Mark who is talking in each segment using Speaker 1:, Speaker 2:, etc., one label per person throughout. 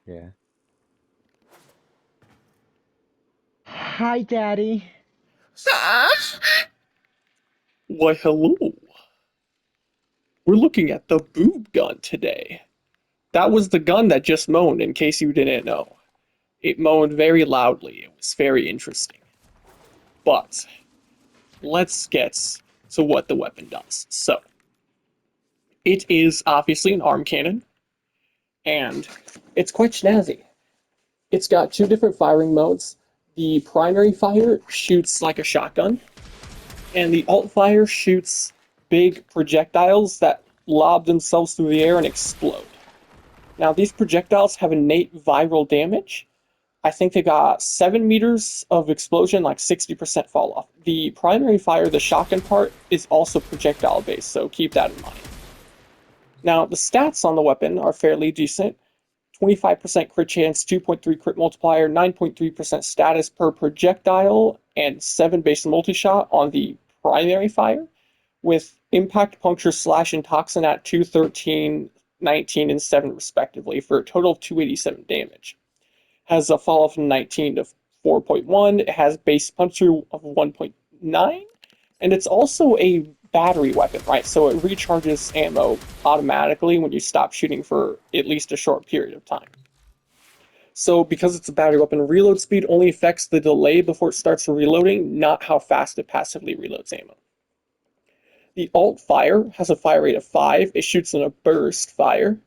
Speaker 1: Yeah. Hi, Daddy.
Speaker 2: Why, hello. We're looking at the boob gun today. That was the gun that just moaned, in case you didn't know. It moaned very loudly. It was very interesting. But let's get to what the weapon does. So, it is obviously an arm cannon, and it's quite snazzy. It's got two different firing modes. The primary fire shoots like a shotgun, and the alt fire shoots big projectiles that lob themselves through the air and explode. Now, these projectiles have innate viral damage. I think they got 7 meters of explosion, like 60% fall off. The primary fire, the shotgun part, is also projectile based, so keep that in mind. Now, the stats on the weapon are fairly decent. 25% crit chance, 2.3 crit multiplier, 9.3% status per projectile, and 7 base multi-shot on the primary fire, with impact, puncture, slash, and toxin at 213, 19, and 7 respectively, for a total of 287 damage. Has a fall off of 19 to 4.1, it has base puncture of 1.9, and it's also a battery weapon, right? So it recharges ammo automatically when you stop shooting for at least a short period of time. So because it's a battery weapon, reload speed only affects the delay before it starts reloading, not how fast it passively reloads ammo. The alt fire has a fire rate of 5, it shoots in a burst fire,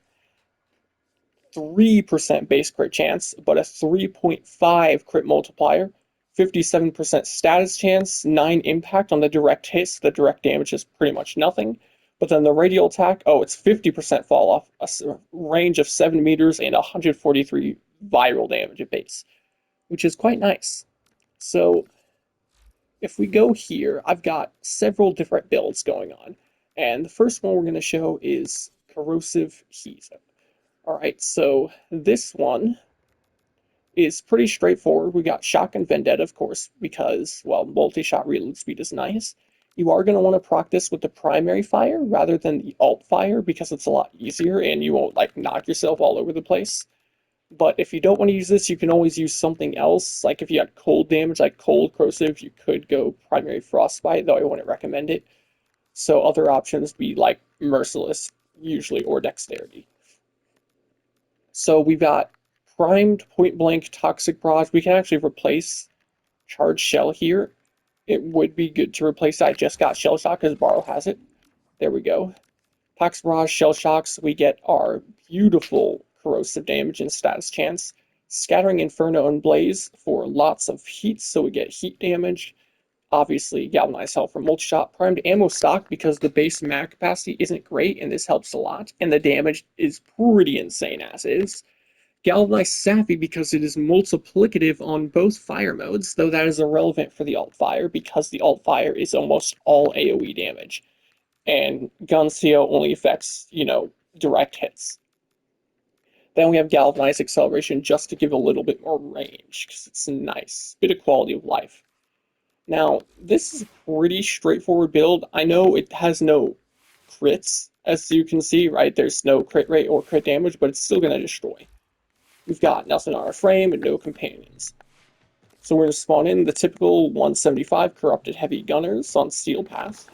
Speaker 2: 3% base crit chance, but a 3.5 crit multiplier, 57% status chance, 9 impact on the direct hits. The direct damage is pretty much nothing. But then the radial attack, oh, it's 50% fall off, a range of 7 meters, and 143 viral damage at base, which is quite nice. So if we go here, I've got several different builds going on. And the first one we're going to show is Corrosive Heat. Alright, so this one is pretty straightforward. We got Shotgun Vendetta, of course, because, well, multi-shot reload speed is nice. You are going to want to practice with the primary fire rather than the alt fire because it's a lot easier and you won't, like, knock yourself all over the place. But if you don't want to use this, you can always use something else. Like if you had cold damage, like cold corrosive, you could go primary frostbite, though I wouldn't recommend it. So other options would be like merciless, usually, or dexterity. So we've got primed point blank toxic barrage. We can actually replace charged shell here. It would be good to replace that. I just got shell shock because Borrow has it. There we go. Toxic barrage, shell shocks. We get our beautiful corrosive damage and status chance. Scattering Inferno and Blaze for lots of heat, so we get heat damage. Obviously, Galvanized Health for multi-shot. Primed ammo stock because the base mag capacity isn't great, and this helps a lot. And the damage is pretty insane as is. Galvanized Savvy because it is multiplicative on both fire modes, though that is irrelevant for the alt fire because the alt fire is almost all AoE damage. And Gunseal only affects, direct hits. Then we have Galvanized Acceleration just to give a little bit more range because it's nice. Bit of quality of life. Now, this is a pretty straightforward build. I know it has no crits, as you can see, right? There's no crit rate or crit damage, but it's still going to destroy. We've got nothing on our frame and no companions. So we're going to spawn in the typical 175 Corrupted Heavy Gunners on Steel Path.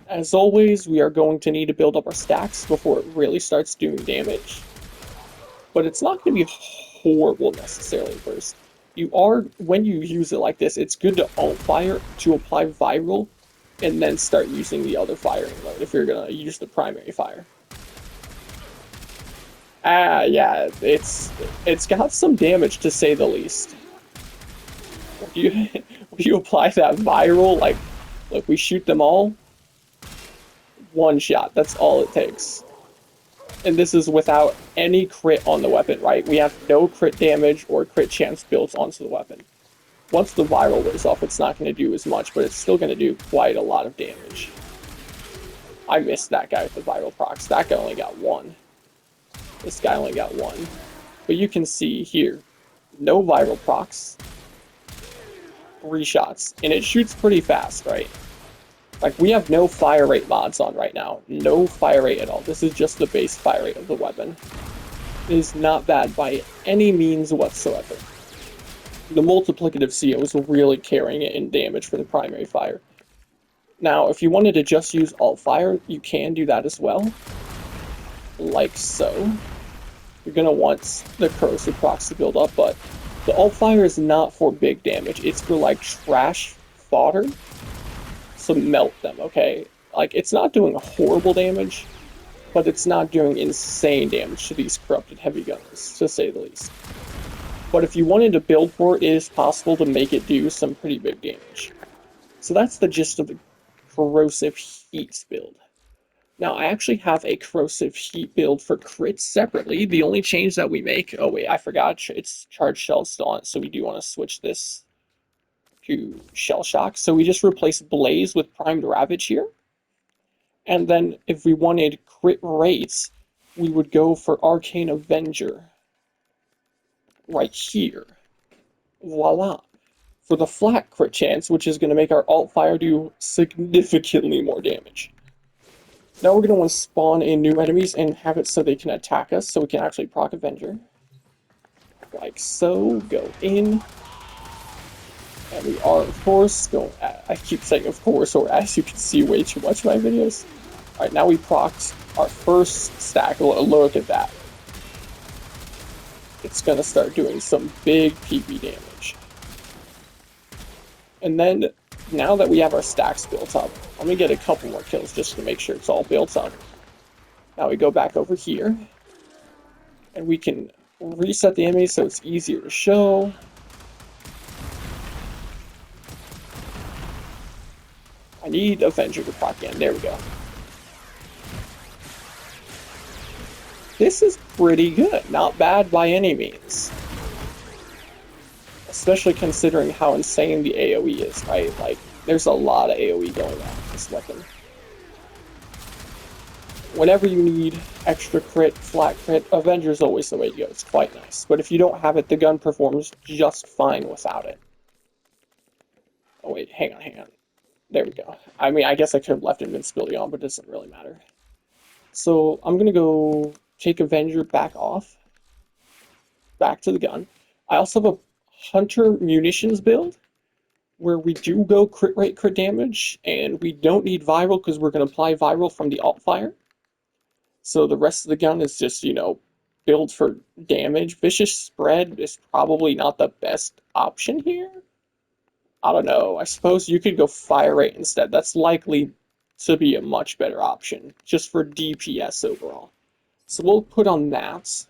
Speaker 2: As always, we are going to need to build up our stacks before it really starts doing damage. But it's not going to be horrible necessarily first. When you use it like this, it's good to alt fire to apply viral and then start using the other firing mode if you're going to use the primary fire. Yeah, it's got some damage to say the least. When you apply that viral, like we shoot them all, one shot, that's all it takes. And this is without any crit on the weapon, right? We have no crit damage or crit chance built onto the weapon. Once the viral wears off, it's not going to do as much, but it's still going to do quite a lot of damage. I missed that guy with the viral procs. That guy only got one. This guy only got one. But you can see here, no viral procs. 3 shots. And it shoots pretty fast, right? Like, we have no fire rate mods on right now. No fire rate at all. This is just the base fire rate of the weapon. is not bad by any means whatsoever. The multiplicative CO is really carrying it in damage for the primary fire. Now, if you wanted to just use alt fire, you can do that as well. Like so. You're going to want the corrosive procs to build up, but the alt fire is not for big damage. It's for like trash fodder. So melt them, okay? Like, it's not doing horrible damage, but it's not doing insane damage to these corrupted heavy guns, to say the least. But if you wanted to build for it, it is possible to make it do some pretty big damage. So that's the gist of the corrosive heat build. Now, I actually have a corrosive heat build for crits separately. The only change that we make... Oh, wait, I forgot. It's charged shells still on it, so we do want to switch this to shell shock. So we just replace Blaze with primed ravage here. And then if we wanted crit rates, we would go for Arcane Avenger right here. Voila. For the flat crit chance, which is going to make our alt fire do significantly more damage. Now we're going to want to spawn in new enemies and have it so they can attack us, so we can actually proc Avenger. Like so, go in. And we are, of course, going... I keep saying of course, or as you can see way too much in my videos. Alright, now we procced our first stack. Look at that. It's going to start doing some big PP damage. And then, now that we have our stacks built up, let me get a couple more kills just to make sure it's all built up. Now we go back over here. And we can reset the enemy so it's easier to show. I need Avenger to proc in. There we go. This is pretty good. Not bad by any means. Especially considering how insane the AoE is, right? Like, there's a lot of AoE going on with this weapon. Whenever you need extra crit, flat crit, Avenger's always the way to go. It's quite nice. But if you don't have it, the gun performs just fine without it. Oh wait, hang on. There we go. I mean, I guess I could have left invincibility on, but it doesn't really matter. So, I'm gonna go take Avenger back off. Back to the gun. I also have a Hunter munitions build, where we do go crit rate, crit damage, and we don't need viral because we're going to apply viral from the alt fire. So the rest of the gun is just, you know, build for damage. Vicious spread is probably not the best option here. I don't know. I suppose you could go fire rate instead. That's likely to be a much better option, just for DPS overall. So we'll put on that.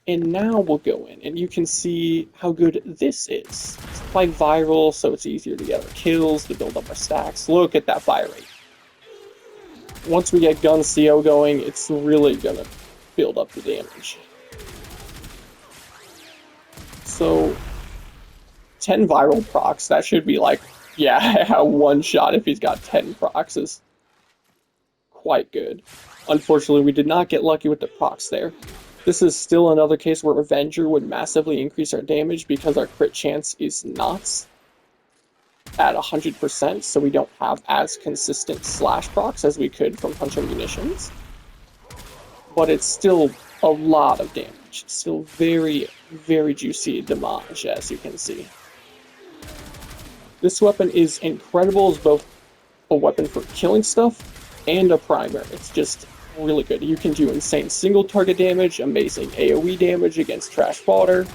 Speaker 2: And now we'll go in, and you can see how good this is. It's like viral, so it's easier to get our kills, to build up our stacks. Look at that fire rate. Once we get gun CO going, it's really gonna build up the damage. So, 10 viral procs, that should be like, yeah, one shot if he's got 10 procs is quite good. Unfortunately, we did not get lucky with the procs there. This is still another case where Avenger would massively increase our damage because our crit chance is not at 100%, so we don't have as consistent slash procs as we could from Hunter Munitions. But it's still a lot of damage. It's still very, very juicy damage, as you can see. This weapon is incredible as both a weapon for killing stuff and a primer. It's just really good. You can do insane single target damage, amazing AoE damage against trash fodder.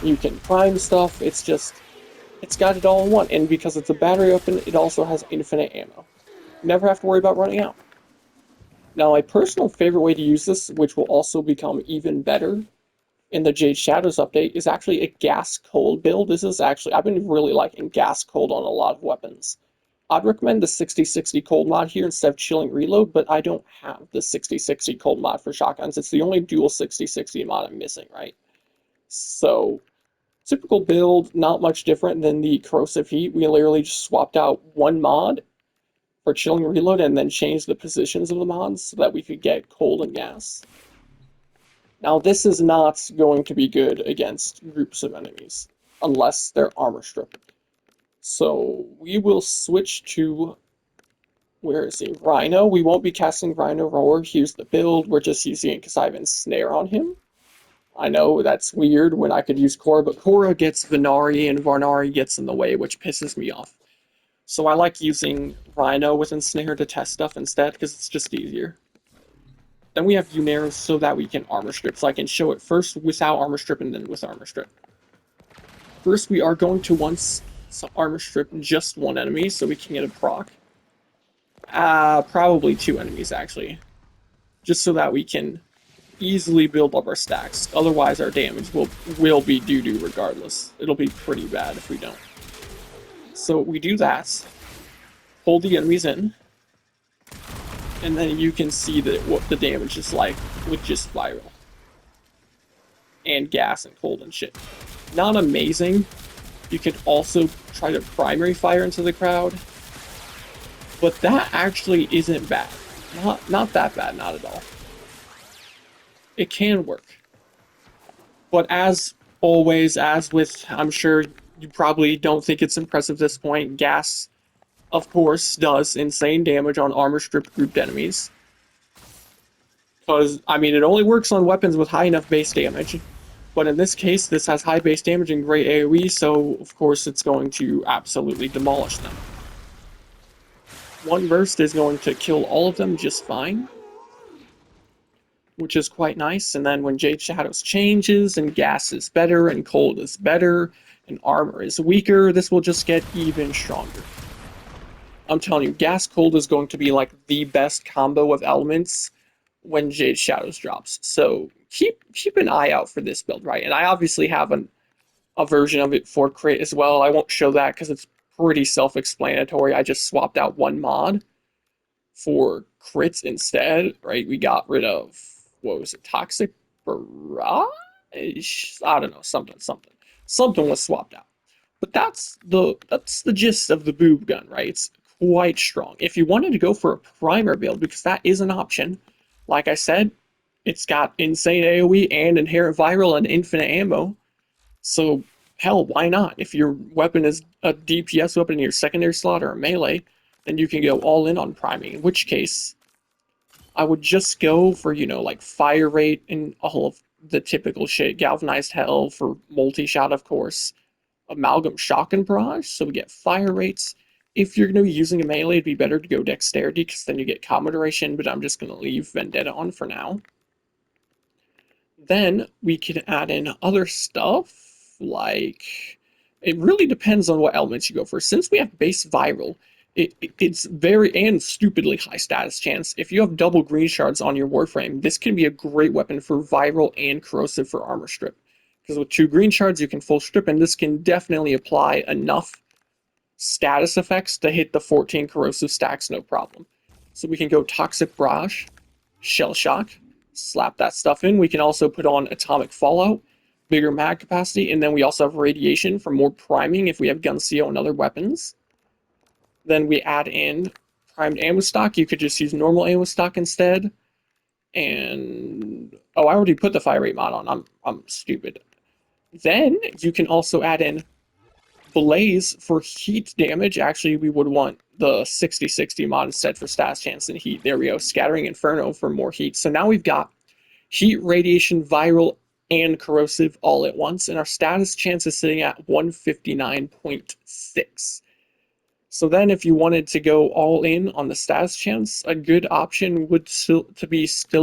Speaker 2: You can prime stuff. It's got it all in one. And because it's a battery weapon, it also has infinite ammo. You never have to worry about running out. Now, my personal favorite way to use this, which will also become even better in the Jade Shadows update, is actually a gas cold build. This is actually, I've been really liking gas cold on a lot of weapons. I'd recommend the 60-60 cold mod here instead of chilling reload, but I don't have the 60-60 cold mod for shotguns. It's the only dual 60-60 mod I'm missing, right? So, typical build, not much different than the corrosive heat. We literally just swapped out one mod for chilling reload and then changed the positions of the mods so that we could get cold and gas. Now, this is not going to be good against groups of enemies unless they're armor stripped. So we will switch to, where is he? Rhino. We won't be casting Rhino Roar. Here's the build. We're just using it because I have Ensnare on him. I know that's weird when I could use Korra, but Korra gets Venari and Varnari gets in the way, which pisses me off. So I like using Rhino with Ensnare to test stuff instead, because it's just easier. Then we have Unero so that we can armor strip. So I can show it first without armor strip and then with armor strip. First, we are going to once armor strip just one enemy so we can get a proc. Probably two enemies actually. Just so that we can easily build up our stacks. Otherwise, our damage will be doo-doo regardless. It'll be pretty bad if we don't. So we do that, pull the enemies in, and then you can see that what the damage is like with just viral. And gas and cold and shit. Not amazing. You can also try to primary fire into the crowd. But that actually isn't bad. Not that bad, not at all. It can work. But as always, as with, I'm sure you probably don't think it's impressive at this point, gas, of course, does insane damage on armor stripped grouped enemies. Because, I mean, it only works on weapons with high enough base damage. But in this case, this has high base damage and great AoE, so of course it's going to absolutely demolish them. One burst is going to kill all of them just fine, which is quite nice. And then when Jade Shadows changes and gas is better and cold is better and armor is weaker, this will just get even stronger. I'm telling you, gas cold is going to be like the best combo of elements when Jade Shadows drops. So keep an eye out for this build, right? And I obviously have a version of it for crit as well. I won't show that because it's pretty self-explanatory. I just swapped out one mod for crits instead, right? We got rid of, what was it, Toxic Barrage? I don't know, something. Something was swapped out. But that's the gist of the boob gun, right? It's quite strong. If you wanted to go for a primer build, because that is an option, like I said, it's got insane AoE and inherent viral and infinite ammo. So hell, why not? If your weapon is a DPS weapon in your secondary slot or a melee, then you can go all in on priming. In which case, I would just go for, like fire rate and all of the typical shit. Galvanized Hell for multi-shot, of course. Amalgam Shock and Barrage, so we get fire rates. If you're going to be using a melee, it'd be better to go Dexterity, because then you get combo duration, but I'm just going to leave Vendetta on for now. Then we can add in other stuff, like, it really depends on what elements you go for. Since we have base viral, it's very and stupidly high status chance. If you have double green shards on your Warframe, this can be a great weapon for viral and corrosive for armor strip. Because with 2 green shards, you can full strip, and this can definitely apply enough status effects to hit the 14 corrosive stacks, no problem. So we can go Toxic Barrage, Shell Shock, slap that stuff in. We can also put on Atomic Fallout, bigger mag capacity, and then we also have Radiation for more priming if we have Gun CO and other weapons. Then we add in Primed Ammo Stock. You could just use normal ammo stock instead. And oh, I already put the fire rate mod on. I'm stupid. Then you can also add in Blaze for heat damage. Actually, we would want the 60-60 mod instead for stats chance and heat. There we go. Scattering Inferno for more heat. So now we've got heat, radiation, viral, and corrosive all at once, and our status chance is sitting at 159.6. So then if you wanted to go all in on the status chance, a good option would still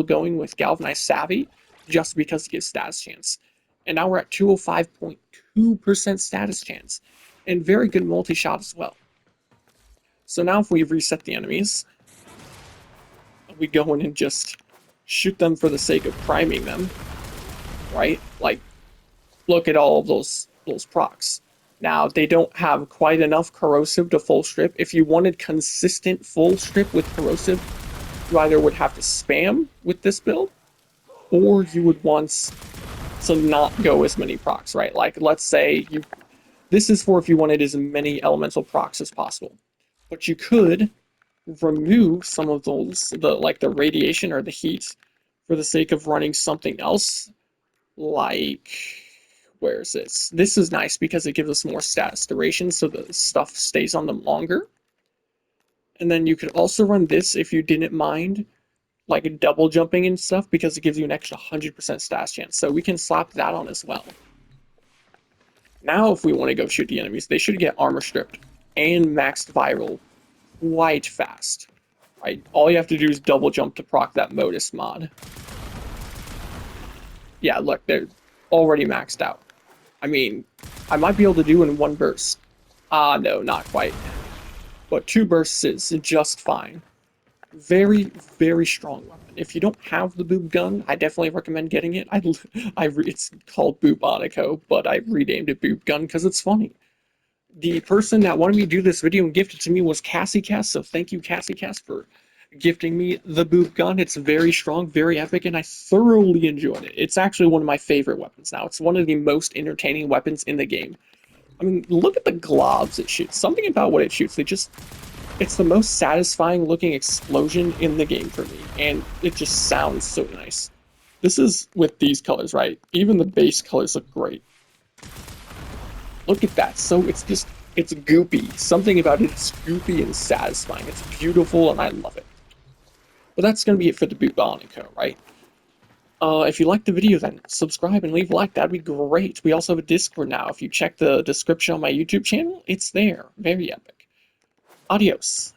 Speaker 2: going with Galvanized Savvy, just because it gives status chance. And now we're at 205.2% status chance, and very good multi-shot as well. So now if we reset the enemies, we go in and just shoot them for the sake of priming them, right? Like, look at all of those procs. Now, they don't have quite enough corrosive to full strip. If you wanted consistent full strip with corrosive, you either would have to spam with this build, or you would want to not go as many procs, right? Like, let's say this is for if you wanted as many elemental procs as possible. But you could remove some of those, like the radiation or the heat, for the sake of running something else, like, where is this? This is nice because it gives us more status duration, so the stuff stays on them longer. And then you could also run this if you didn't mind like double jumping and stuff because it gives you an extra 100% stash chance. So we can slap that on as well. Now if we want to go shoot the enemies, they should get armor stripped and maxed viral quite fast. Right? All you have to do is double jump to proc that modus mod. Yeah, look, they're already maxed out. I mean, I might be able to do in one burst. No, not quite. But 2 bursts is just fine. Very, very strong weapon. If you don't have the boob gun, I definitely recommend getting it. It's called Bubonico, but I renamed it boob gun because it's funny. The person that wanted me to do this video and gifted to me was Cassie Cass, so thank you, Cassie Cass, for gifting me the boob gun. It's very strong, very epic, and I thoroughly enjoyed it. It's actually one of my favorite weapons now. It's one of the most entertaining weapons in the game. I mean, look at the globs it shoots. Something about what it shoots, it's the most satisfying looking explosion in the game for me, and it just sounds so nice. This is with these colors, right? Even the base colors look great. Look at that. So it's goopy. Something about it's goopy and satisfying. It's beautiful, and I love it. But that's going to be it for the Bubonico, right? If you liked the video, then subscribe and leave a like. That'd be great. We also have a Discord now. If you check the description on my YouTube channel, it's there. Very epic. Adios.